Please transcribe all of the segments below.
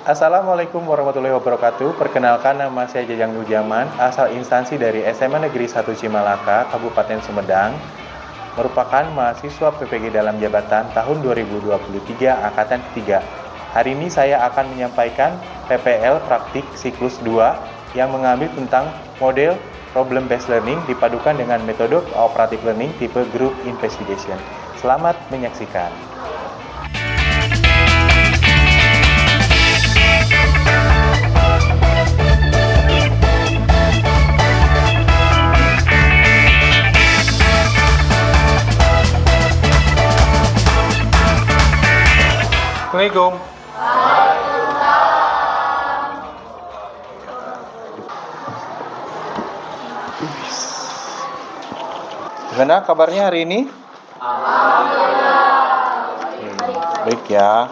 Assalamualaikum warahmatullahi wabarakatuh. Perkenalkan, nama saya Jajang Nujaman, asal instansi dari SMA Negeri 1 Cimalaka, Kabupaten Sumedang, merupakan mahasiswa PPG dalam jabatan tahun 2023 angkatan ketiga. Hari ini saya akan menyampaikan PPL praktik siklus 2 yang mengambil tentang model problem based learning dipadukan dengan metode cooperative learning tipe group investigation. Selamat menyaksikan. Assalamualaikum. Gimana kabarnya hari ini? Baik ya.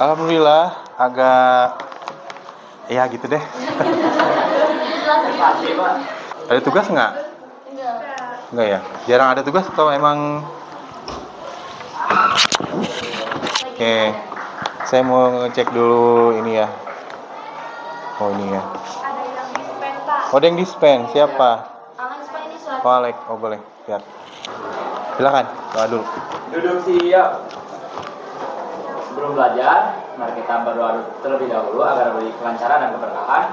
Alhamdulillah, agak ya gitu deh. Ada tugas nggak? Enggak ya? Jarang ada tugas atau emang? Oke, saya mau ngecek dulu ini ya. Oh ini ya. Ada yang dispen, Pak. Oh, ada yang dispen. Siapa? Dispen ini surat. Oh, Alek. Oh, boleh. Lihat. Silakan. Doa dulu. Duduk siap. Sebelum belajar, mari kita berdoa terlebih dahulu agar beri kelancaran dan keberkahan.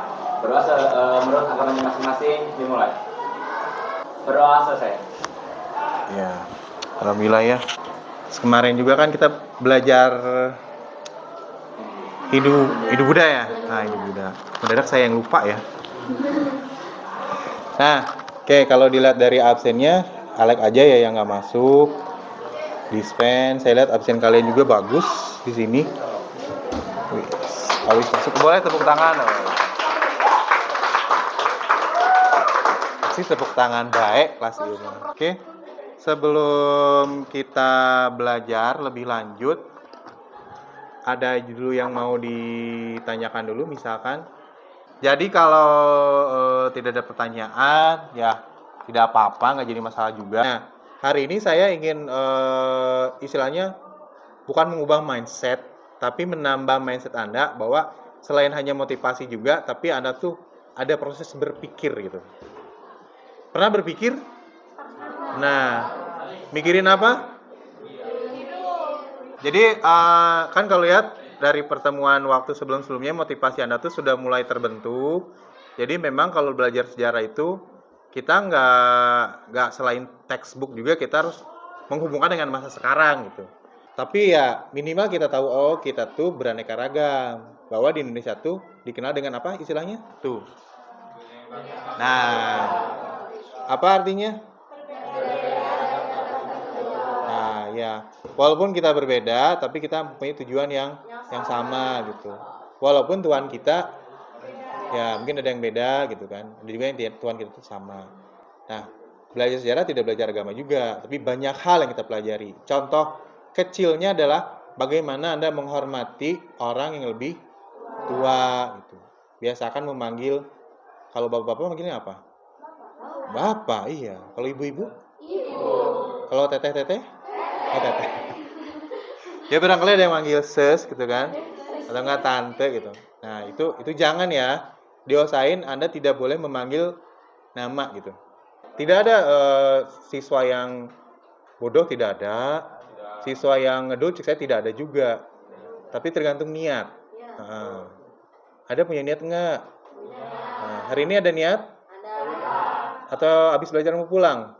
Berdoa menurut agamanya masing-masing dimulai. Berdoa selesai. Ya. Alhamdulillah ya. Kemarin juga kan kita belajar hidup Buddha ya. Nah, hidup Buddha. Mendadak saya yang lupa ya. Nah, oke, kalau dilihat dari absennya, Alek aja ya yang nggak masuk. Dispen, saya lihat absen kalian juga bagus di sini. Wih, awis masuk, boleh tepuk tangan. Kasih tepuk tangan baik kelas ini. Oke. Sebelum kita belajar lebih lanjut, ada dulu yang mau ditanyakan dulu, misalkan. Jadi kalau tidak ada pertanyaan, ya tidak apa-apa, nggak jadi masalah juga. Nah, hari ini saya ingin istilahnya bukan mengubah mindset, tapi menambah mindset Anda bahwa selain hanya motivasi juga, tapi Anda tuh ada proses berpikir gitu. Pernah berpikir? Nah, mikirin apa? Jadi kan kalau lihat dari pertemuan waktu sebelum-sebelumnya, motivasi Anda tuh sudah mulai terbentuk. Jadi memang kalau belajar sejarah itu kita nggak selain textbook juga kita harus menghubungkan dengan masa sekarang gitu. Tapi ya minimal kita tahu kita tuh beraneka ragam. Bahwa di Indonesia tuh dikenal dengan apa istilahnya? Tuh. Nah, apa artinya? Nah, ya. Walaupun kita berbeda, tapi kita mempunyai tujuan yang sama gitu. Walaupun Tuhan kita ya mungkin ada yang beda gitu kan. Ada juga yang Tuhan kita itu sama. Nah, belajar sejarah tidak belajar agama juga, tapi banyak hal yang kita pelajari. Contoh kecilnya adalah bagaimana Anda menghormati orang yang lebih tua gitu. Biasakan memanggil, kalau bapak-bapak manggilnya apa? Bapak, iya. Kalau ibu-ibu? Kalau teteh-teteh? Oh, teteh. Ya barangkali ada yang manggil sis gitu kan, atau enggak tante gitu. Nah itu jangan ya, diosain Anda tidak boleh memanggil nama gitu. Tidak ada siswa yang bodoh, tidak ada. Siswa yang ngedul saya tidak ada juga. Tapi tergantung niat. Ada punya niat enggak? Nah, hari ini ada niat? Atau habis belajar mau pulang?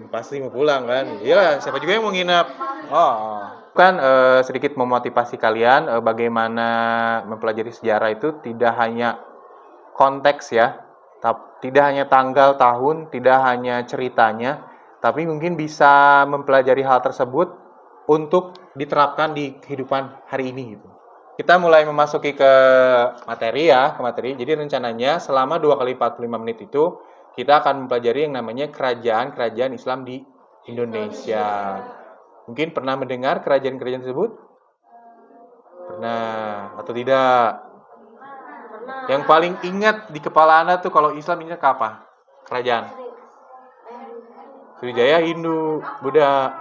Pasti mau pulang kan? Iyalah, siapa juga yang mau nginep. Kan sedikit memotivasi kalian bagaimana mempelajari sejarah itu tidak hanya konteks ya, tidak hanya tanggal, tahun, tidak hanya ceritanya, tapi mungkin bisa mempelajari hal tersebut untuk diterapkan di kehidupan hari ini gitu. Kita mulai memasuki ke materi. Jadi rencananya selama 2 kali 45 menit itu kita akan mempelajari yang namanya kerajaan-kerajaan Islam di Indonesia. Mungkin pernah mendengar kerajaan-kerajaan tersebut? Pernah atau tidak? Yang paling ingat di kepala Anda tuh kalau Islam ingat apa? Kerajaan? Sriwijaya, Hindu, Buddha.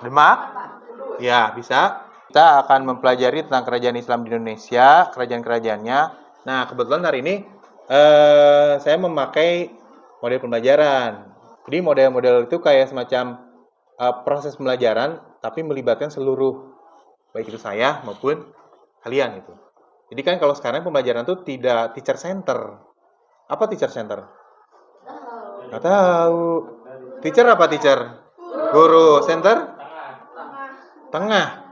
Demak? Ya, bisa. Kita akan mempelajari tentang kerajaan Islam di Indonesia, kerajaan-kerajaannya. Nah, kebetulan hari ini saya memakai model pembelajaran. Jadi model-model itu kayak semacam proses pembelajaran, tapi melibatkan seluruh, baik itu saya maupun kalian itu. Jadi kan kalau sekarang pembelajaran itu tidak teacher center. Apa teacher center? Nggak tahu. Teacher apa teacher? Guru. Center? Tengah.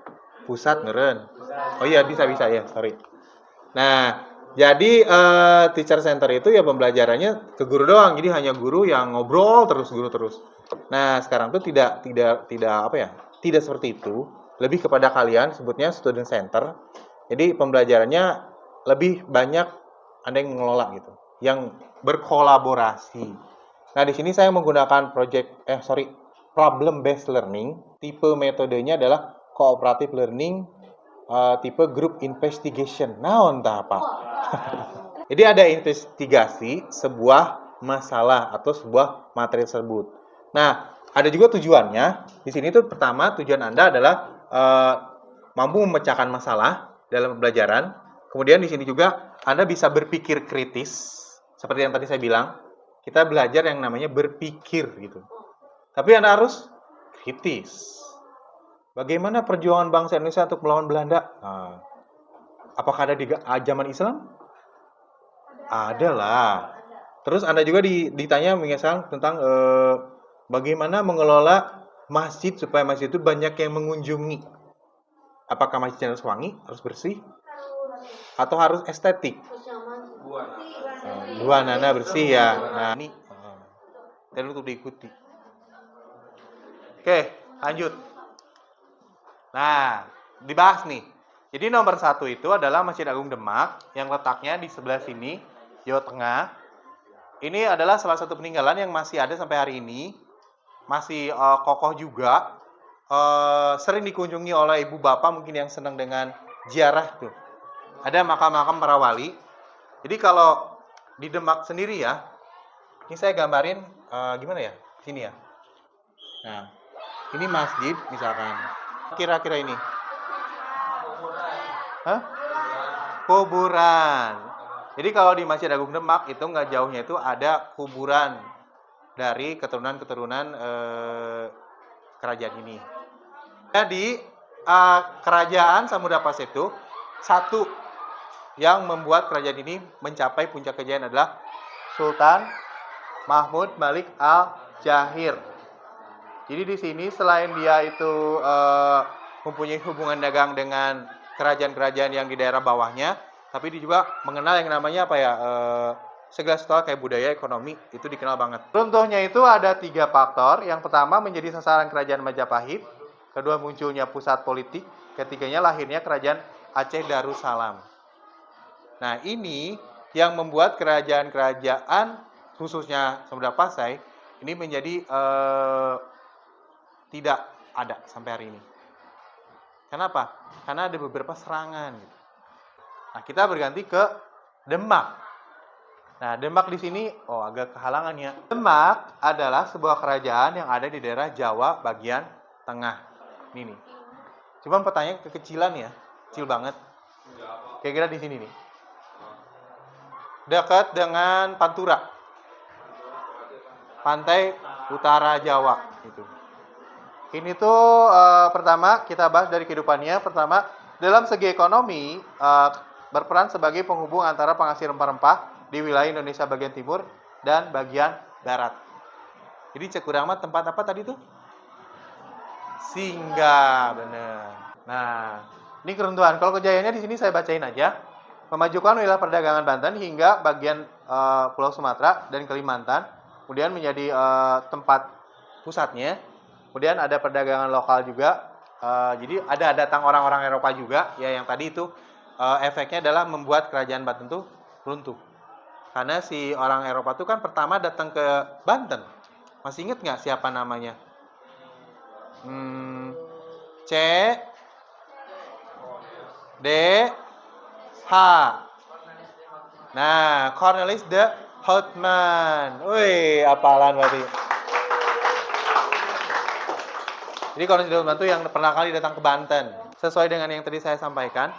Pusat meren. Oh iya, bisa ya, sorry. Nah, jadi teacher center itu ya pembelajarannya ke guru doang. Jadi hanya guru yang ngobrol terus guru terus. Nah, sekarang tuh tidak apa ya? Tidak seperti itu. Lebih kepada kalian sebutnya student center. Jadi pembelajarannya lebih banyak Anda yang mengelola gitu, yang berkolaborasi. Nah, di sini saya menggunakan problem based learning. Tipe metodenya adalah cooperative learning, tipe group investigation. Nah, entah apa. Jadi ada investigasi sebuah masalah atau sebuah materi tersebut. Nah, ada juga tujuannya. Di sini tuh pertama tujuan Anda adalah mampu memecahkan masalah dalam pembelajaran. Kemudian di sini juga Anda bisa berpikir kritis. Seperti yang tadi saya bilang, kita belajar yang namanya berpikir gitu. Tapi Anda harus kritis. Bagaimana perjuangan bangsa Indonesia untuk melawan Belanda? Nah, apakah ada di zaman Islam? Ada lah. Terus Anda juga ditanya misalnya tentang bagaimana mengelola masjid supaya masjid itu banyak yang mengunjungi. Apakah masjid harus wangi, harus bersih, atau harus estetik? Dua nana bersih ya. Nah ini dan untuk diikuti. Oke, lanjut. Nah, dibahas nih. Jadi nomor 1 itu adalah Masjid Agung Demak yang letaknya di sebelah sini, Jawa Tengah. Ini adalah salah satu peninggalan yang masih ada sampai hari ini, masih kokoh juga, sering dikunjungi oleh ibu bapak mungkin yang senang dengan ziarah tuh. Ada makam-makam para wali. Jadi kalau di Demak sendiri ya, ini saya gambarin gimana ya, sini ya. Nah, ini masjid misalkan, kira-kira ini. Hah? Kuburan. Jadi kalau di Masjid Agung Demak itu nggak jauhnya itu ada kuburan dari keturunan-keturunan kerajaan ini. Jadi kerajaan Samudra Pasir itu satu yang membuat kerajaan ini mencapai puncak kejayaan adalah Sultan Mahmud Malik Al-Jahir. Jadi di sini selain dia itu mempunyai hubungan dagang dengan kerajaan-kerajaan yang di daerah bawahnya, tapi dia juga mengenal yang namanya apa ya, segala sesuatu kayak budaya, ekonomi, itu dikenal banget. Runtuhnya itu ada 3 faktor. Yang pertama menjadi sasaran kerajaan Majapahit, kedua munculnya pusat politik, ketiganya lahirnya kerajaan Aceh Darussalam. Nah ini yang membuat kerajaan-kerajaan khususnya Samudra Pasai ini menjadi tidak ada sampai hari ini. Kenapa? Karena ada beberapa serangan. Nah, kita berganti ke Demak. Nah, Demak di sini, agak kehalangan ya. Demak adalah sebuah kerajaan yang ada di daerah Jawa bagian tengah. Ini nih. Cuma pertanyaan kekecilan ya, kecil banget. Kira-kira di sini nih. Dekat dengan Pantura. Pantai utara Jawa gitu. Ini tuh pertama kita bahas dari kehidupannya. Pertama, dalam segi ekonomi berperan sebagai penghubung antara penghasil rempah-rempah di wilayah Indonesia bagian timur dan bagian barat. Jadi cek urang mah tempat apa tadi tuh? Singgah, bener. Nah, ini keruntuhan. Kalau kejayaannya di sini saya bacain aja. Memajukan wilayah perdagangan Banten hingga bagian Pulau Sumatera dan Kalimantan, kemudian menjadi tempat pusatnya. Kemudian ada perdagangan lokal juga, jadi ada datang orang-orang Eropa juga, ya yang tadi itu efeknya adalah membuat kerajaan Banten itu runtuh. Karena si orang Eropa itu kan pertama datang ke Banten, masih inget nggak siapa namanya? C D H. Nah, Cornelis de Houtman. Wih, apalan berarti. Jadi Koordinasi Development itu yang pernah kali datang ke Banten. Sesuai dengan yang tadi saya sampaikan,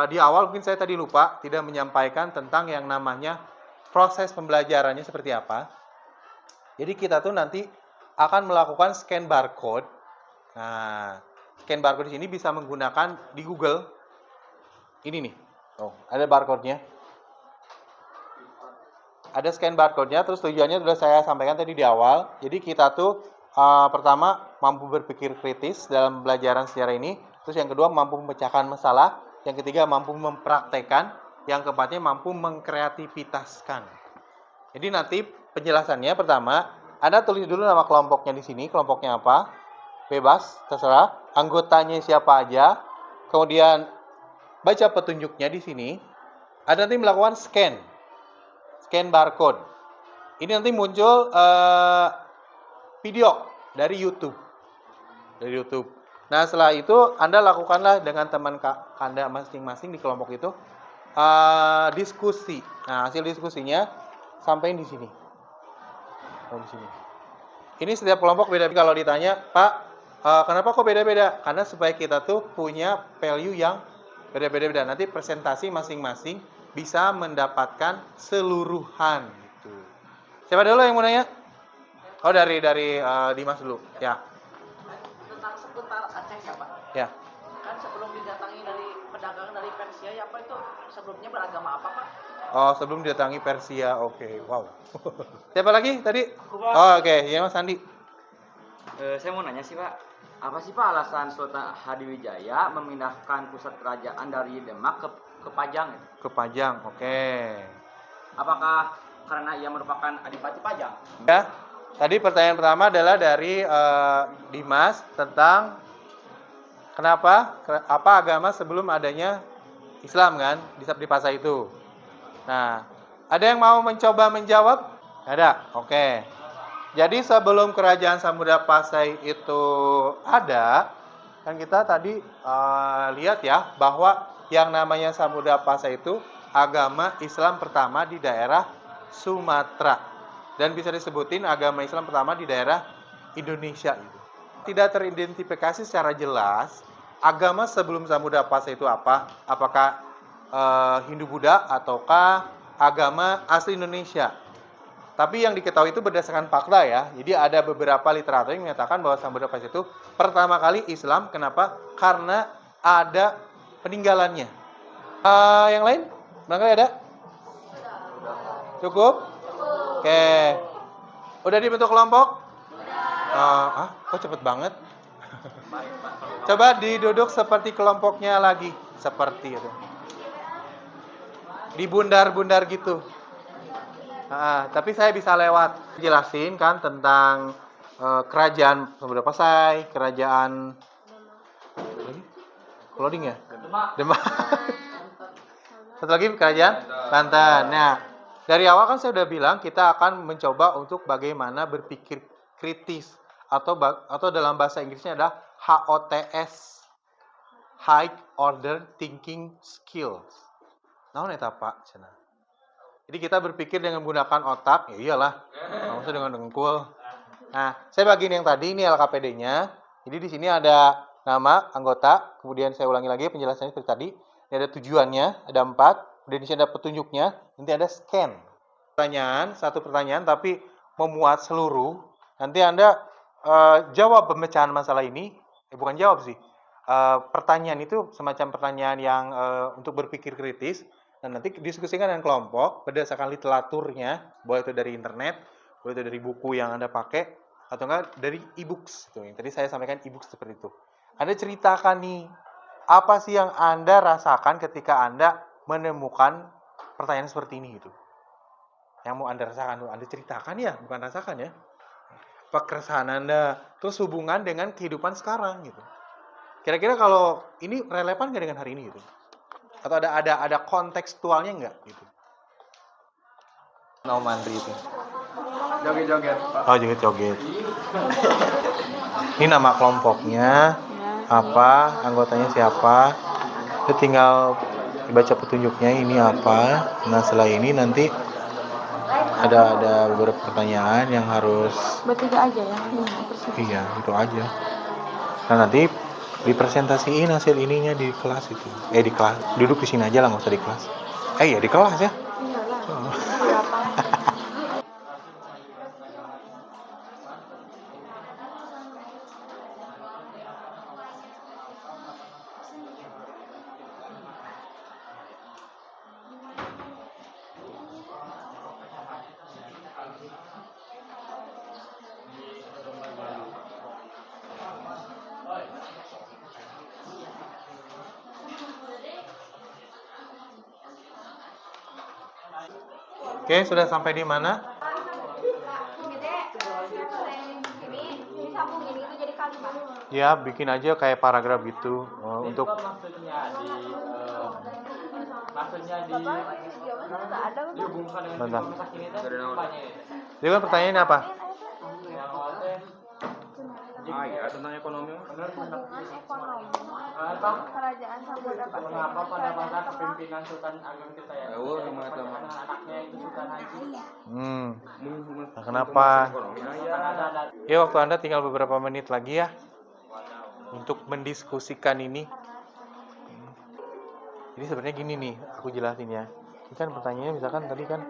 di awal mungkin saya tadi lupa tidak menyampaikan tentang yang namanya proses pembelajarannya seperti apa. Jadi kita tuh nanti akan melakukan scan barcode. Nah, scan barcode di sini bisa menggunakan di Google. Ini nih. Oh, ada barcode-nya. Ada scan barcode-nya, terus tujuannya sudah saya sampaikan tadi di awal. Jadi kita tuh pertama mampu berpikir kritis dalam pembelajaran sejarah ini. Terus yang kedua mampu memecahkan masalah. Yang ketiga mampu mempraktekkan. Yang keempatnya mampu mengkreativitaskan. Jadi nanti penjelasannya pertama, Anda tulis dulu nama kelompoknya di sini. Kelompoknya apa? Bebas, terserah. Anggotanya siapa aja. Kemudian baca petunjuknya di sini. Anda nanti melakukan scan barcode. Ini nanti muncul video dari YouTube. Nah, setelah itu Anda lakukanlah dengan teman Anda masing-masing di kelompok itu diskusi. Nah, hasil diskusinya sampaikan di sini. Oh, di sini. Ini setiap kelompok beda. Kalau ditanya, Pak, kenapa kok beda-beda? Karena supaya kita tuh punya value yang beda-beda. Nanti presentasi masing-masing bisa mendapatkan seluruhan. Gitu. Siapa dulu yang mau nanya? Oh, dari Dimas dulu. Ya. Tentang seputar Aceh ya Pak. Ya. Kan sebelum didatangi dari pedagang dari Persia ya Pak, itu sebelumnya beragama apa Pak? Oh, sebelum didatangi Persia. Oke, wow. Siapa lagi tadi? Oh, oke. Ya, Mas Andi. Saya mau nanya sih Pak, apa sih Pak alasan Sultan Hadiwijaya memindahkan pusat kerajaan dari Demak ke Pajang? Ke Pajang, oke. Apakah karena ia merupakan adipati Pajang? Ya, tadi pertanyaan pertama adalah dari Dimas tentang apa agama sebelum adanya Islam kan di masa itu. Nah, ada yang mau mencoba menjawab? Ada, oke. Jadi sebelum kerajaan Samudra Pasai itu ada, kan kita tadi lihat ya bahwa yang namanya Samudra Pasai itu agama Islam pertama di daerah Sumatera. Dan bisa disebutin agama Islam pertama di daerah Indonesia itu. Tidak teridentifikasi secara jelas agama sebelum Samudra Pasai itu apa? Apakah Hindu-Buddha ataukah agama asli Indonesia? Tapi yang diketahui itu berdasarkan fakta ya. Jadi ada beberapa literatur yang menyatakan bahwa Samudra Pasai itu pertama kali Islam. Kenapa? Karena ada peninggalannya. Yang lain? Barangkali ada? Cukup? Oke. Udah dibentuk kelompok? Kok cepet banget? Coba diduduk seperti kelompoknya lagi. Seperti itu. Dibundar-bundar gitu. Tapi saya bisa lewat jelasin kan tentang kerajaan Samudra Pasai, kerajaan loading ya? Demak. Satu lagi kerajaan Banten. Nah, dari awal kan saya udah bilang kita akan mencoba untuk bagaimana berpikir kritis atau dalam bahasa Inggrisnya adalah HOTS, High Order Thinking Skills. Naon eta Pak? Cenah. Jadi kita berpikir dengan menggunakan otak, ya iyalah, maksudnya dengan dengkul. Nah, saya bagiin yang tadi, ini LKPD-nya. Jadi di sini ada nama, anggota, kemudian saya ulangi lagi penjelasannya seperti tadi. Ini ada tujuannya, ada 4, kemudian di sini ada petunjuknya, nanti ada scan. Satu pertanyaan, tapi memuat seluruh. Nanti Anda jawab pemecahan masalah ini, bukan jawab sih. Pertanyaan itu semacam pertanyaan yang untuk berpikir kritis. Dan nanti diskusikan dengan kelompok berdasarkan literaturnya, boleh itu dari internet, boleh itu dari buku yang Anda pakai, atau enggak dari e-books. Yang tadi saya sampaikan e-books seperti itu. Anda ceritakan nih, apa sih yang Anda rasakan ketika Anda menemukan pertanyaan seperti ini gitu. Yang mau Anda rasakan, Anda ceritakan ya, bukan rasakan ya. Keresahan Anda, terus hubungan dengan kehidupan sekarang gitu. Kira-kira kalau ini relevan nggak dengan hari ini gitu? Atau ada kontekstualnya nggak gitu? Mau mandiri itu. Joget-joget Pak. Oh, joget-joget. Ini nama kelompoknya apa, anggotanya siapa. Kita tinggal dibaca petunjuknya ini apa. Nah, setelah ini nanti ada beberapa pertanyaan yang harus Bertiga aja ya. iya itu aja. Nah nanti dipresentasiin hasil ininya di kelas itu. Di kelas duduk di sini aja lah, nggak usah di kelas. Ya di kelas ya. Iyalah. Oh. Berapa? Oke, sudah sampai di mana? Ya, bikin aja kayak paragraf gitu untuk dihubungkan dengan Bentar. informasi ini teh banyak. Jadi kan pertanyaannya apa? Yang awal teh ya tentang ekonomi. Benar benar. Apa? Kerajaan Samudra Pasir. Mengapa pada masa kepemimpinan Sultan Agung Tirtayasa anaknya itu Sultan Haji? Nah, kenapa? Ada Ya waktu Anda tinggal beberapa menit lagi ya untuk mendiskusikan ini. Jadi sebenarnya gini nih, aku jelasin ya. Ini kan pertanyaannya misalkan tadi kan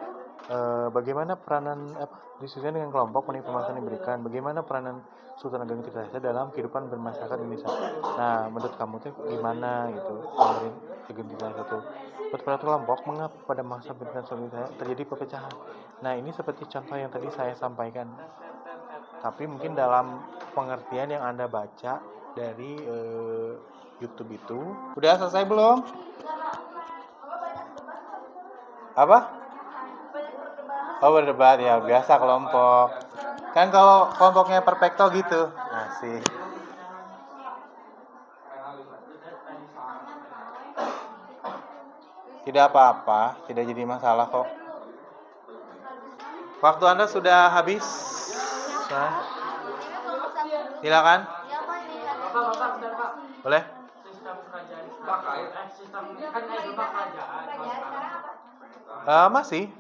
bagaimana peranan diskusikan dengan kelompok mengenai pembahasan yang diberikan, bagaimana peranan Sultan Agung Tirtayasa dalam kehidupan bermasyarakat Indonesia. Nah, menurut kamu tuh gimana gitu? Agung Tirtayasa tuh menurut kelompok mengapa pada masa pemerintahan Sultan Tirtayasa terjadi perpecahan? Nah, ini seperti contoh yang tadi saya sampaikan. Tapi mungkin dalam pengertian yang Anda baca dari YouTube itu. Udah selesai belum? Apa? Oh, berdebat ya, biasa kelompok. Kan kalau kelompoknya perfecto gitu. Asik. Tidak apa-apa, tidak jadi masalah kok. Waktu Anda sudah habis. Nah, silakan. Boleh? sistem kerajaan sistem kan kerajaan Masih.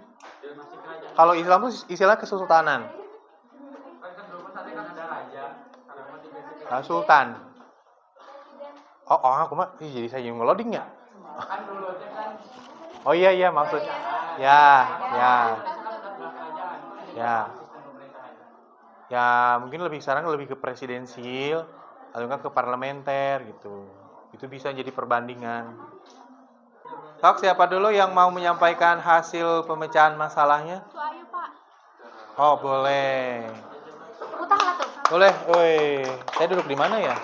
Kalau Islam tuh istilah kesultanan. kan dulu kan ada raja sekarang mah diganti Sultan. Aku mah jadi saya yang ngeloding ya. kan dulu teh kan Oh iya maksud. Ya. Ya, mungkin sekarang lebih ke presidensil atau enggak ke parlementer gitu. Itu bisa jadi perbandingan. Sok, siapa dulu yang mau menyampaikan hasil pemecahan masalahnya? Ayo, Pak. Oh, boleh. Utang lah tuh. Boleh. Woi, saya duduk di mana ya?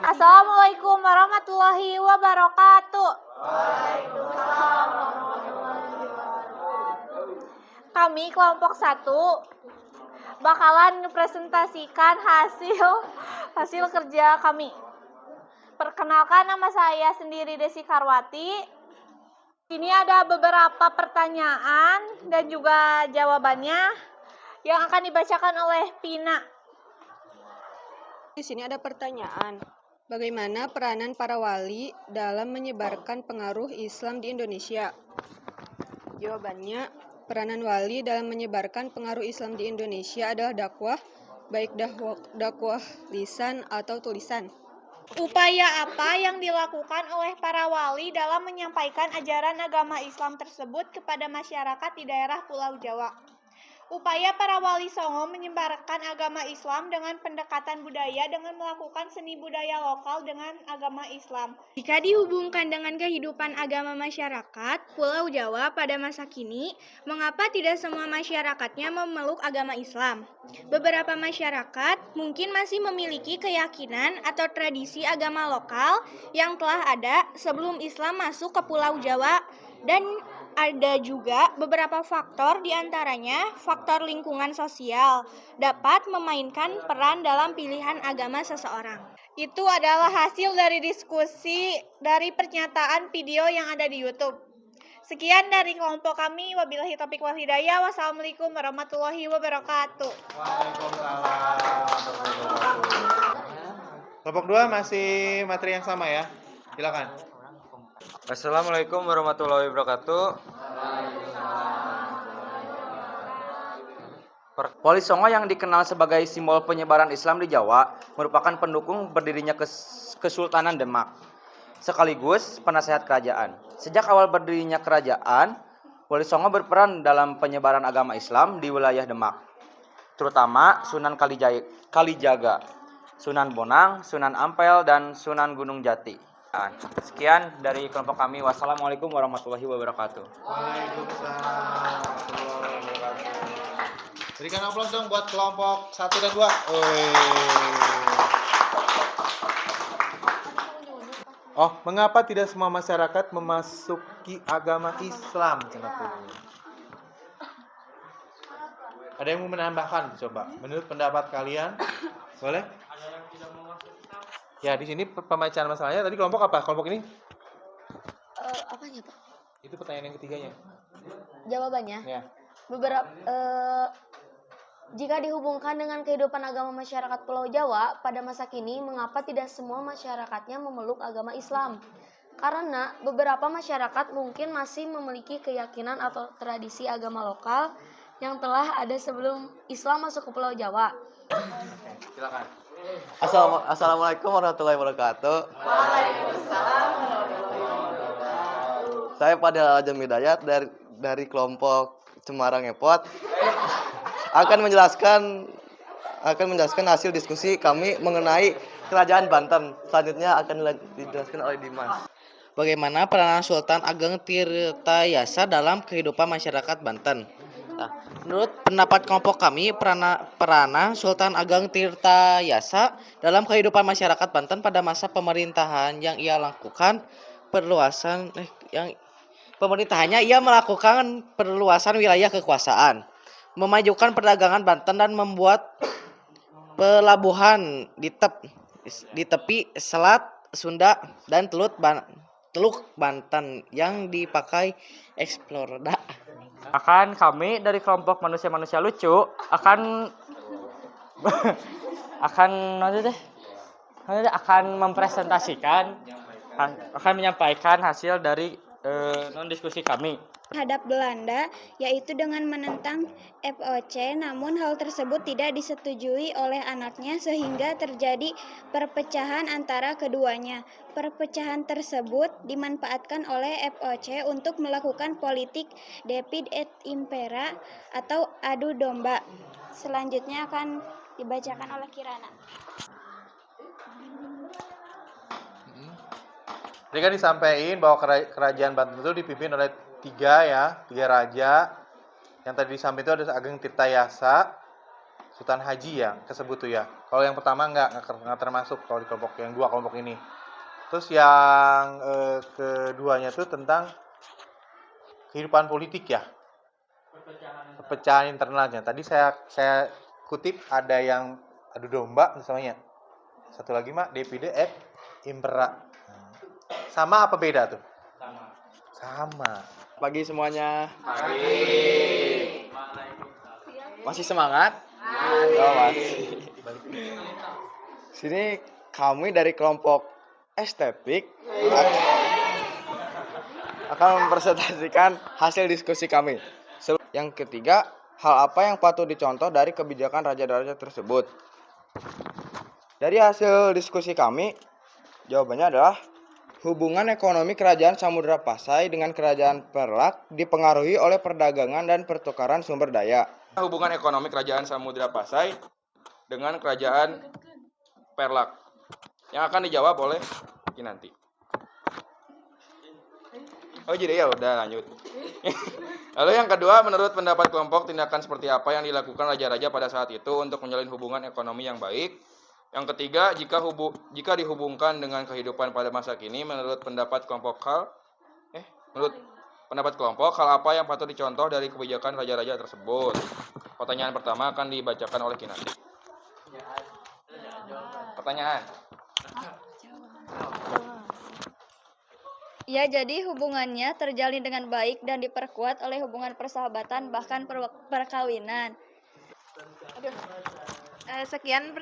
Assalamualaikum warahmatullahi wabarakatuh. Kami kelompok 1 bakalan presentasikan hasil kerja kami. Perkenalkan, nama saya sendiri Desi Karwati. Ini ada beberapa pertanyaan dan juga jawabannya yang akan dibacakan oleh Pina. Di sini ada pertanyaan. Bagaimana peranan para wali dalam menyebarkan pengaruh Islam di Indonesia? Jawabannya, peranan wali dalam menyebarkan pengaruh Islam di Indonesia adalah dakwah, baik dakwah lisan atau tulisan. Upaya apa yang dilakukan oleh para wali dalam menyampaikan ajaran agama Islam tersebut kepada masyarakat di daerah Pulau Jawa? Upaya para wali Songo menyebarkan agama Islam dengan pendekatan budaya dengan melakukan seni budaya lokal dengan agama Islam. Jika dihubungkan dengan kehidupan agama masyarakat Pulau Jawa pada masa kini, mengapa tidak semua masyarakatnya memeluk agama Islam? Beberapa masyarakat mungkin masih memiliki keyakinan atau tradisi agama lokal yang telah ada sebelum Islam masuk ke Pulau Jawa, dan ada juga beberapa faktor, diantaranya faktor lingkungan sosial, dapat memainkan peran dalam pilihan agama seseorang. Itu adalah hasil dari diskusi dari pernyataan video yang ada di YouTube. Sekian dari kelompok kami. Wabillahi taufiq wal hidayah. Wassalamualaikum warahmatullahi wabarakatuh. Kelompok 2 masih materi yang sama ya. Silakan. Assalamualaikum warahmatullahi wabarakatuh. Wali Songo yang dikenal sebagai simbol penyebaran Islam di Jawa merupakan pendukung berdirinya Kesultanan Demak, sekaligus penasehat kerajaan. Sejak awal berdirinya kerajaan, Wali Songo berperan dalam penyebaran agama Islam di wilayah Demak, terutama Sunan Kalijaga, Sunan Bonang, Sunan Ampel, dan Sunan Gunung Jati. Sekian dari kelompok kami. Wassalamualaikum warahmatullahi wabarakatuh. Waalaikumsalam warahmatullahi wabarakatuh. Berikan aplaus dong buat kelompok 1 dan 2. Oh, mengapa tidak semua masyarakat memasuki agama Islam? Ada yang mau menambahkan? Coba, menurut pendapat kalian, boleh? Ya, di sini pembacaan masalahnya tadi kelompok apa? Kelompok ini? Apanya, Pak? Itu pertanyaan yang ketiganya. Jawabannya, Ya. jika dihubungkan dengan kehidupan agama masyarakat Pulau Jawa pada masa kini, mengapa tidak semua masyarakatnya memeluk agama Islam? Karena beberapa masyarakat mungkin masih memiliki keyakinan atau tradisi agama lokal yang telah ada sebelum Islam masuk ke Pulau Jawa. Silakan. Assalamualaikum warahmatullahi wabarakatuh. Waalaikumsalam warahmatullahi wabarakatuh. Saya Fadil Ajeng Hidayat dari kelompok Semarang Epot akan menjelaskan hasil diskusi kami mengenai Kerajaan Banten. Selanjutnya akan dijelaskan oleh Dimas. Bagaimana peranan Sultan Ageng Tirtayasa dalam kehidupan masyarakat Banten? Nah, menurut pendapat kelompok kami, peranan Sultan Ageng Tirtayasa dalam kehidupan masyarakat Banten pada masa pemerintahan yang ia lakukan pemerintahannya ia melakukan perluasan wilayah kekuasaan, memajukan perdagangan Banten dan membuat pelabuhan di tepi Selat Sunda dan Teluk Banten yang dipakai eksplorer. Kami dari kelompok manusia-manusia lucu akan menyampaikan hasil dari diskusi kami terhadap Belanda, yaitu dengan menentang FOC, namun hal tersebut tidak disetujui oleh anaknya sehingga terjadi perpecahan antara keduanya. Perpecahan tersebut dimanfaatkan oleh FOC untuk melakukan politik divide et impera atau adu domba. Selanjutnya akan dibacakan oleh Kirana. Jadi kan disampaikan bahwa kerajaan Banten itu dipimpin oleh tiga raja. Yang tadi disampaikan itu ada Ageng Tirtayasa, Sultan Haji ya, kesebut tuh ya. Kalau yang pertama nggak termasuk kalau di kelompok yang dua kelompok ini. Terus yang keduanya itu tentang kehidupan politik ya, perpecahan internalnya. Tadi saya kutip ada yang adu domba misalnya. Satu lagi divide et impera. Sama apa beda tuh? Sama. Pagi semuanya. Masih semangat? Oh, masih. Sini kami dari kelompok estetik akan mempresentasikan hasil diskusi kami. Yang ketiga, hal apa yang patut dicontoh dari kebijakan raja-raja tersebut? Dari hasil diskusi kami, jawabannya adalah hubungan ekonomi Kerajaan Samudra Pasai dengan Kerajaan Perlak dipengaruhi oleh perdagangan dan pertukaran sumber daya. Hubungan ekonomi Kerajaan Samudra Pasai dengan Kerajaan Perlak. Yang akan dijawab oleh Kinanti. Oh jadi ya udah lanjut. Lalu yang kedua, menurut pendapat kelompok, tindakan seperti apa yang dilakukan raja-raja pada saat itu untuk menjalin hubungan ekonomi yang baik? Yang ketiga, jika dihubungkan dengan kehidupan pada masa kini, menurut pendapat kelompok hal apa yang patut dicontoh dari kebijakan raja-raja tersebut? Pertanyaan pertama akan dibacakan oleh Kinanti. Pertanyaan. Ya, jadi hubungannya terjalin dengan baik dan diperkuat oleh hubungan persahabatan bahkan perkawinan. Sekian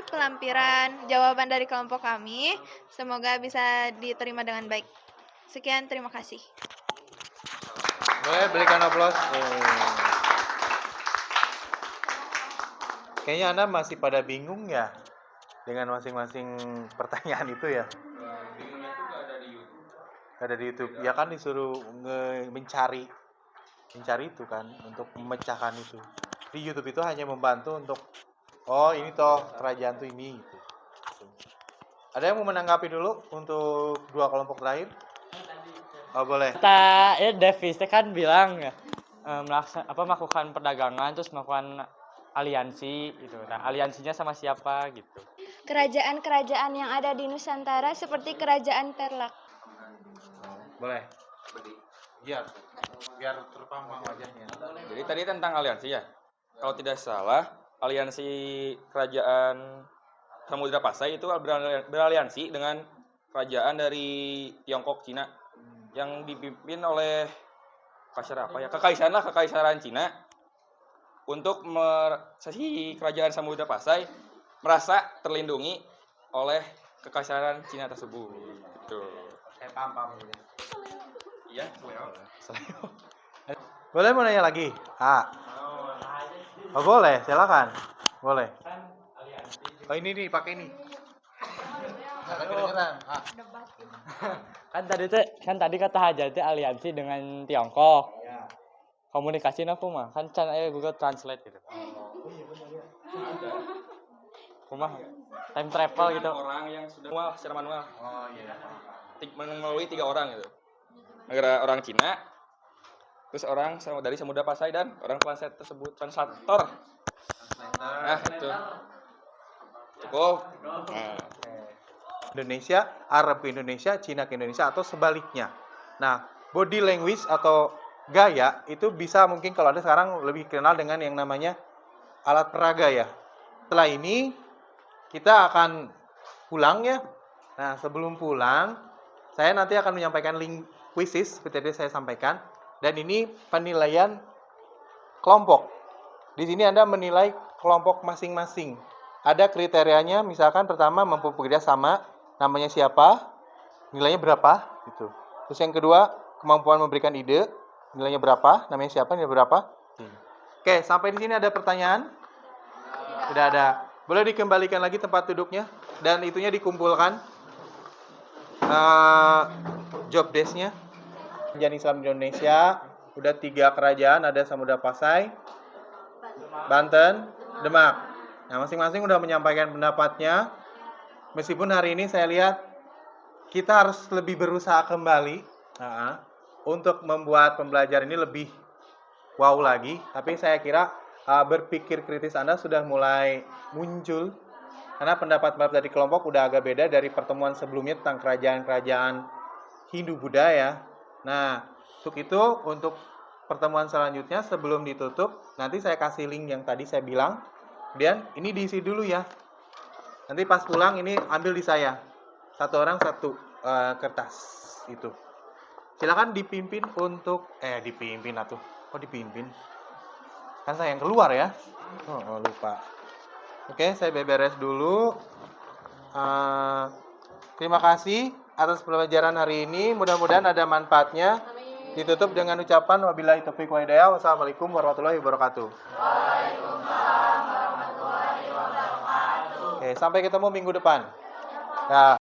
pelampiran jawaban dari kelompok kami. Semoga bisa diterima dengan baik. Sekian, terima kasih. Boleh berikan aplaus. Kayaknya Anda masih pada bingung ya dengan masing-masing pertanyaan itu ya. Bingungnya itu nggak ada di YouTube. Ada di YouTube. Ya kan disuruh mencari itu kan untuk memecahkan itu. Di YouTube itu hanya membantu untuk oh ini toh kerajaan tuh ini gitu. Ada yang mau menanggapi dulu untuk dua kelompok terakhir? Oh boleh. Davis kan bilang ya melakukan perdagangan terus melakukan aliansi gitu. Nah, aliansinya sama siapa gitu. Kerajaan-kerajaan yang ada di Nusantara seperti kerajaan Terlak. Boleh. Biar terpaham wajahnya. Jadi tadi tentang aliansi ya. Kalau tidak salah, aliansi kerajaan Samudra Pasai itu beraliansi dengan kerajaan dari Tiongkok, Cina yang dipimpin oleh Kekaisaran Cina untuk si kerajaan Samudra Pasai merasa terlindungi oleh Kekaisaran Cina tersebut. Gitu. Saya paham. Iya, Boleh mau nanya lagi? Oh boleh, silakan. Boleh. Oh ini nih, pakai ini. Kan tadi kata Hajar itu aliansi dengan Tiongkok. Komunikasinya aku mah kan Google Translate gitu. Kumah time travel gitu. Orang yang sudah secara manual. Oh iya. Melalui 3 orang gitu. Negara orang Cina, terus orang dari Samudra Pasai dan orang translator. Nah, itu. Cukup. Nah. Indonesia, Arab ke Indonesia, Cina ke Indonesia atau sebaliknya. Nah, body language atau gaya itu bisa mungkin kalau Anda sekarang lebih kenal dengan yang namanya alat peraga ya. Setelah ini kita akan pulang ya. Nah, sebelum pulang saya nanti akan menyampaikan link quizzes seperti tadi saya sampaikan dan ini penilaian kelompok. Di sini Anda menilai kelompok masing-masing. Ada kriterianya, misalkan pertama mampu bekerja sama, namanya siapa, nilainya berapa, gitu. Terus yang kedua, kemampuan memberikan ide, nilainya berapa, namanya siapa, nilainya berapa. Oke, sampai di sini ada pertanyaan? Tidak ada. Boleh dikembalikan lagi tempat duduknya dan itunya dikumpulkan job desk-nya. Kerajaan Islam Indonesia, udah 3 kerajaan, ada Samudra Pasai, Banten, Demak. Nah, masing-masing udah menyampaikan pendapatnya. Meskipun hari ini saya lihat kita harus lebih berusaha kembali untuk membuat pembelajaran ini lebih wow lagi. Tapi saya kira berpikir kritis Anda sudah mulai muncul. Karena pendapat-pendapat dari kelompok udah agak beda dari pertemuan sebelumnya tentang kerajaan-kerajaan Hindu-Buddha ya. Nah, untuk itu, untuk pertemuan selanjutnya sebelum ditutup, nanti saya kasih link yang tadi saya bilang. Kemudian ini diisi dulu ya. Nanti pas pulang ini ambil di saya. 1 orang 1 kertas itu. Silakan dipimpin untuk dipimpin atuh. Kok dipimpin? Kan saya yang keluar ya. Oh lupa. Oke, saya beberes dulu. Terima kasih atas pembelajaran hari ini. Mudah-mudahan ada manfaatnya. Ditutup dengan ucapan wabillahi taufiq wal hidayah. Wassalamualaikum warahmatullahi wabarakatuh. Waalaikumsalam warahmatullahi wabarakatuh. Oke, sampai ketemu minggu depan. Ya.